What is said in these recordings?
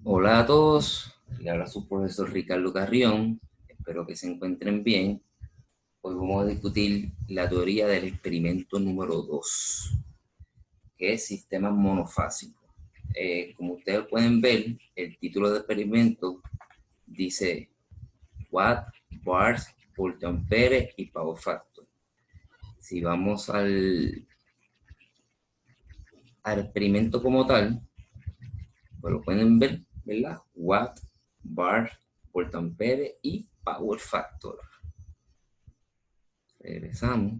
Hola a todos, le habla su profesor Ricardo Carrión, espero que se encuentren bien. Hoy vamos a discutir la teoría del experimento número 2, que es sistemas monofásicos. Como ustedes pueden ver, el título del experimento dice Watt, Bars, Voltampere y Power Factor. Si vamos al experimento como tal, pues lo pueden ver, ¿verdad? Watt, Bars, Voltampere y Power Factor. Regresamos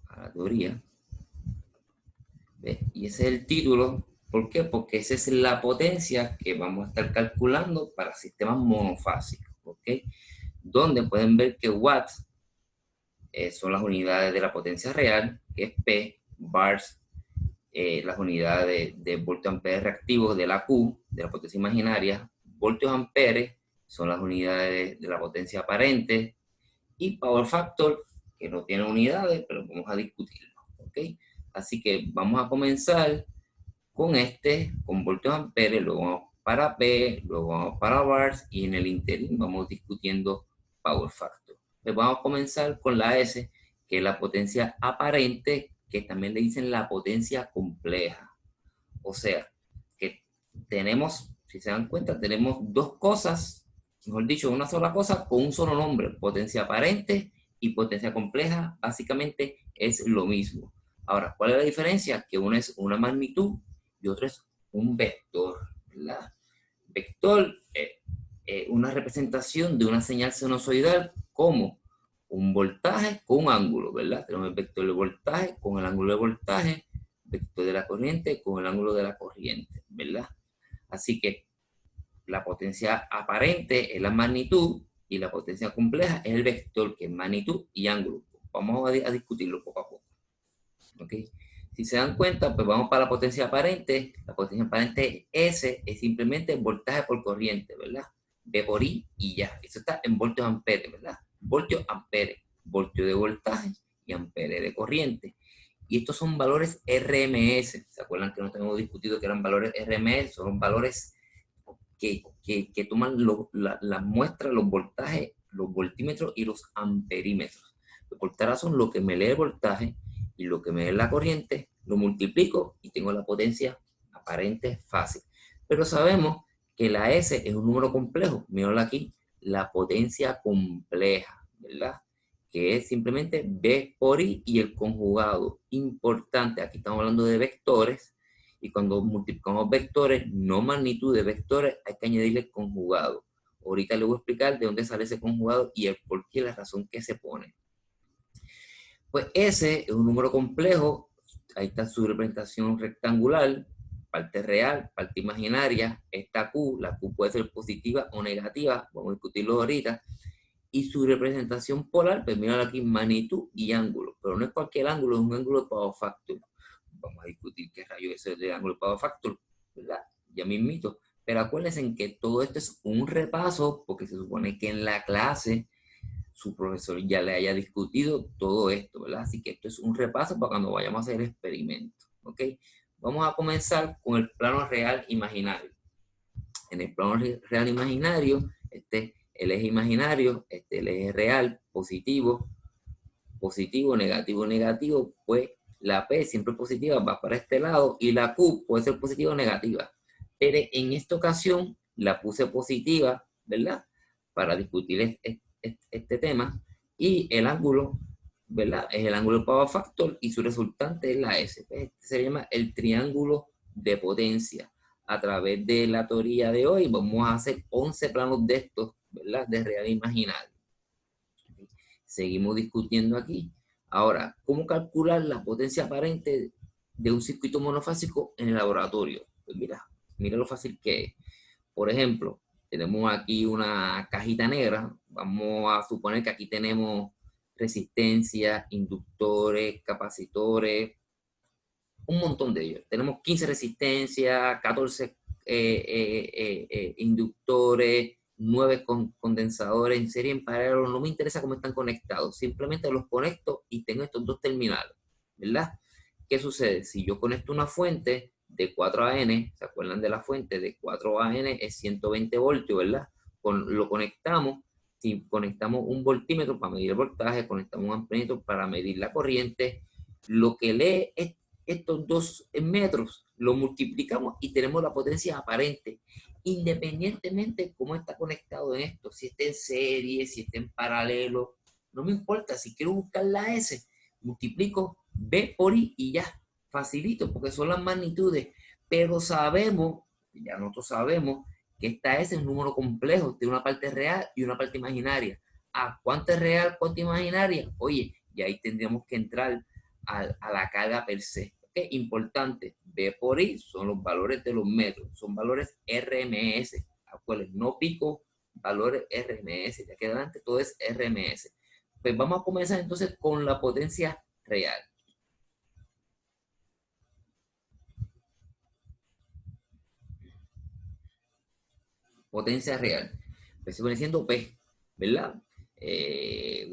a la teoría. ¿Ve? Y ese es el título. ¿Por qué? Porque esa es la potencia que vamos a estar calculando para sistemas monofásicos. ¿Ok? Donde pueden ver que watts son las unidades de la potencia real, que es P, bars, las unidades de voltio ampere reactivos de la Q, de la potencia imaginaria, voltios amperes son las unidades de la potencia aparente, y power factor, que no tiene unidades, pero vamos a discutirlo. ¿Ok? Así que vamos a comenzar con voltios amperes, luego vamos para P, luego vamos para bars y en el interín vamos discutiendo power factor. Entonces vamos a comenzar con la S, que es la potencia aparente, que también le dicen la potencia compleja. O sea, que tenemos, si se dan cuenta, tenemos dos cosas, mejor dicho, una sola cosa con un solo nombre, potencia aparente y potencia compleja, básicamente es lo mismo. Ahora, ¿cuál es la diferencia? Que una es una magnitud y otra es un vector, ¿verdad? Vector es una representación de una señal sinusoidal como un voltaje con un ángulo, ¿verdad? Tenemos el vector de voltaje con el ángulo de voltaje, vector de la corriente con el ángulo de la corriente, ¿verdad? Así que la potencia aparente es la magnitud y la potencia compleja es el vector, que es magnitud y ángulo. Vamos a discutirlo poco a poco. ¿Ok? Si se dan cuenta, pues vamos para la potencia aparente. La potencia aparente S es simplemente voltaje por corriente, ¿verdad? V por I y ya. Eso está en voltios amperes, ¿verdad? Voltios amperes, voltio de voltaje y amperes de corriente. Y estos son valores RMS. ¿Se acuerdan que nos hemos discutido que eran valores RMS? Son valores que toman las muestras, los voltajes, los voltímetros y los amperímetros. Por tal razón, lo que me lee el voltaje y lo que me lee la corriente, lo multiplico y tengo la potencia aparente fácil. Pero sabemos que la S es un número complejo. Míralo aquí, la potencia compleja, ¿verdad? Que es simplemente B por I y el conjugado. Importante, aquí estamos hablando de vectores, y cuando multiplicamos vectores, no magnitud de vectores, hay que añadirle conjugado. Ahorita les voy a explicar de dónde sale ese conjugado y el por qué, la razón que se pone. Pues S es un número complejo, ahí está su representación rectangular, parte real, parte imaginaria, esta Q, la Q puede ser positiva o negativa, vamos a discutirlo ahorita, y su representación polar, pues mira aquí, magnitud y ángulo, pero no es cualquier ángulo, es un ángulo de power factor. Vamos a discutir qué rayo es el ángulo de power factor, ¿verdad? Ya mismito. Pero acuérdense en que todo esto es un repaso, porque se supone que en la clase su profesor ya le haya discutido todo esto, ¿verdad? Así que esto es un repaso para cuando vayamos a hacer experimentos, ¿ok? Vamos a comenzar con el plano real imaginario. En el plano real imaginario, el eje imaginario, el eje real, positivo, positivo, negativo, negativo, pues la P siempre positiva va para este lado y la Q puede ser positiva o negativa. Pero en esta ocasión la puse positiva, ¿verdad? Para discutir este tema. Y el ángulo, ¿verdad? Es el ángulo de power factor y su resultante es la S. Este se llama el triángulo de potencia. A través de la teoría de hoy vamos a hacer 11 planos de estos, ¿verdad? De real e imaginario. Seguimos discutiendo aquí. Ahora, ¿cómo calcular la potencia aparente de un circuito monofásico en el laboratorio? Pues mira lo fácil que es. Por ejemplo, tenemos aquí una cajita negra. Vamos a suponer que aquí tenemos resistencia, inductores, capacitores, un montón de ellos. Tenemos 15 resistencias, 14 inductores, 9 condensadores en serie, en paralelo. No me interesa cómo están conectados, simplemente los conecto y tengo estos dos terminales, ¿verdad? ¿Qué sucede? Si yo conecto una fuente de 4 a N, ¿se acuerdan de la fuente? De 4 a N es 120 voltios, ¿verdad? Lo conectamos, si conectamos un voltímetro para medir el voltaje, conectamos un amperímetro para medir la corriente, lo que lee estos 2 metros, lo multiplicamos y tenemos la potencia aparente, independientemente de cómo está conectado en esto, si está en serie, si está en paralelo, no me importa, si quiero buscar la S, multiplico B por I y ya, facilito, porque son las magnitudes, pero sabemos, ya nosotros sabemos, que esta S es un número complejo, tiene una parte real y una parte imaginaria. ¿Cuánto es real, cuánto es imaginaria? Oye, y ahí tendríamos que entrar a la carga per se. ¿Okay? Importante, B por I son los valores de los metros, son valores RMS, acuérdense, no pico, valores RMS, de aquí adelante todo es RMS. Pues vamos a comenzar entonces con la potencia real. Potencia real. Pues se viene siendo P, ¿verdad?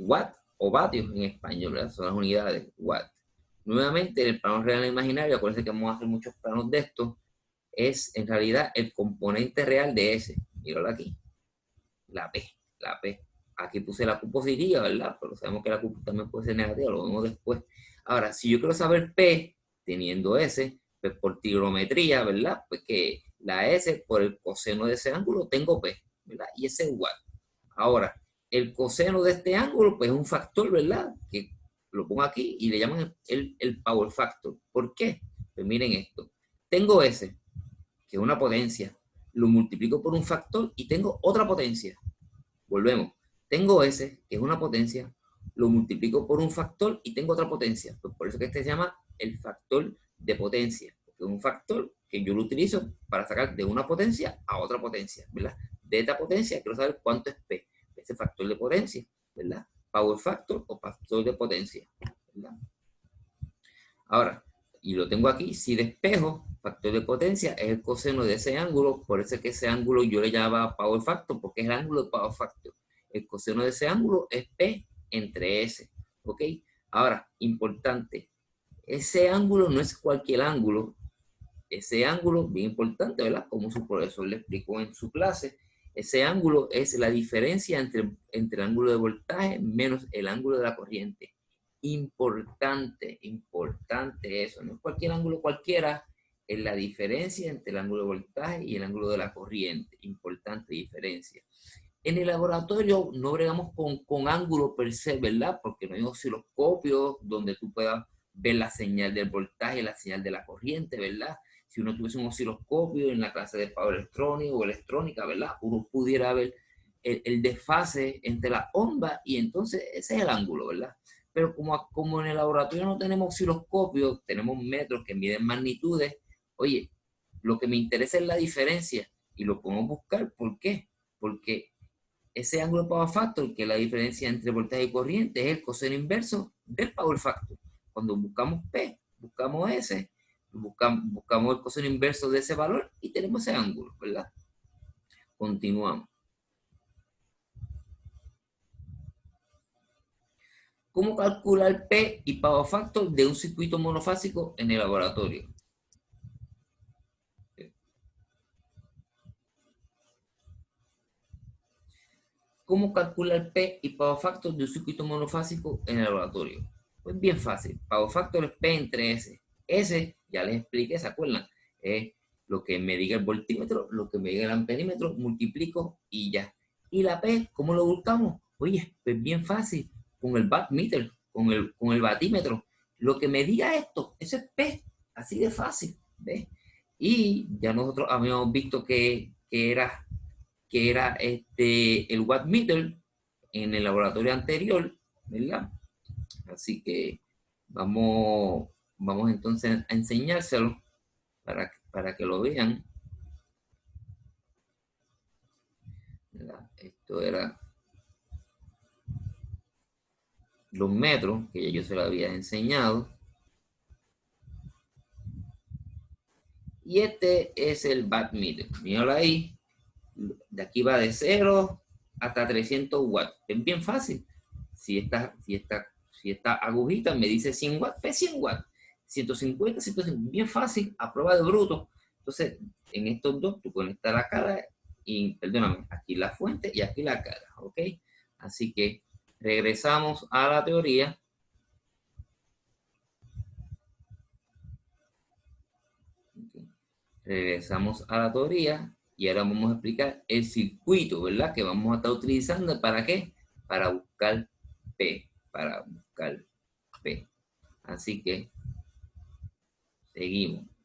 Watt o vatios en español, ¿verdad? Son las unidades, watt. Nuevamente, en el plano real e imaginario, acuérdense que vamos a hacer muchos planos de estos, es en realidad el componente real de ese. Míralo aquí, la P, la P. Aquí puse la Q positiva, ¿verdad? Pero sabemos que la Q también puede ser negativa, lo vemos después. Ahora, si yo quiero saber P, teniendo S, pues por trigonometría, ¿verdad? Pues que la S por el coseno de ese ángulo tengo P, ¿verdad? Y ese es igual. Ahora, el coseno de este ángulo, pues es un factor, ¿verdad? Que lo pongo aquí y le llaman el power factor. ¿Por qué? Pues miren esto. Tengo S, que es una potencia, lo multiplico por un factor y tengo otra potencia. Volvemos. Tengo S, que es una potencia, lo multiplico por un factor y tengo otra potencia. Pues por eso que este se llama el factor de potencia, porque es un factor que yo lo utilizo para sacar de una potencia a otra potencia, ¿verdad? De esta potencia quiero saber cuánto es P, ese factor de potencia, ¿verdad? Power factor o factor de potencia, ¿verdad? Ahora, y lo tengo aquí, si despejo, factor de potencia es el coseno de ese ángulo, por eso es que ese ángulo yo le llamaba power factor, porque es el ángulo de power factor. El coseno de ese ángulo es P entre S, ¿ok? Ahora, importante, ese ángulo no es cualquier ángulo, ese ángulo, bien importante, ¿verdad? Como su profesor le explicó en su clase, ese ángulo es la diferencia entre el ángulo de voltaje menos el ángulo de la corriente. Importante, importante eso. No es cualquier ángulo cualquiera, es la diferencia entre el ángulo de voltaje y el ángulo de la corriente. Importante diferencia. En el laboratorio no bregamos con ángulos per se, ¿verdad? Porque no hay osciloscopios donde tú puedas ver la señal del voltaje y la señal de la corriente, ¿verdad? Si uno tuviese un osciloscopio en la clase de power electrónico o electrónica, ¿verdad? Uno pudiera ver el desfase entre las ondas y entonces ese es el ángulo, ¿verdad? Pero como en el laboratorio no tenemos osciloscopios, tenemos metros que miden magnitudes, oye, lo que me interesa es la diferencia y lo podemos buscar. ¿Por qué? Porque ese ángulo de power factor, que es la diferencia entre voltaje y corriente, es el coseno inverso del power factor. Cuando buscamos P, buscamos S, buscamos el coseno inverso de ese valor y tenemos ese ángulo, ¿verdad? Continuamos. ¿Cómo calcular P y power factor de un circuito monofásico en el laboratorio? ¿Cómo calcular P y power factor de un circuito monofásico en el laboratorio? Pues bien fácil. Power factor es P entre S. S, ya les expliqué, ¿se acuerdan? Es lo que me diga el voltímetro, lo que me diga el amperímetro, multiplico y ya. ¿Y la P, cómo lo buscamos? Oye, pues bien fácil. Con el wattmeter, con el batímetro. Lo que me diga esto, eso es P. Así de fácil. ¿Ves? Y ya nosotros habíamos visto que era el wattmeter en el laboratorio anterior, ¿verdad? Así que vamos entonces a enseñárselo para que lo vean. ¿Verdad? Esto era los metros, que ya yo se lo había enseñado. Y este es el wattmeter. Míralo ahí. De aquí va de 0 hasta 300 watts. Es bien fácil. Si esta agujita me dice 100 watts, pues 100 watts. 150, 150, bien fácil, a prueba de bruto. Entonces, en estos dos, tú conectas la cara y, perdóname, aquí la fuente y aquí la cara, ¿ok? Así que regresamos a la teoría. Okay. Regresamos a la teoría y ahora vamos a explicar el circuito, ¿verdad? Que vamos a estar utilizando, ¿para qué? Para buscar P, para buscar P. Así que seguimos.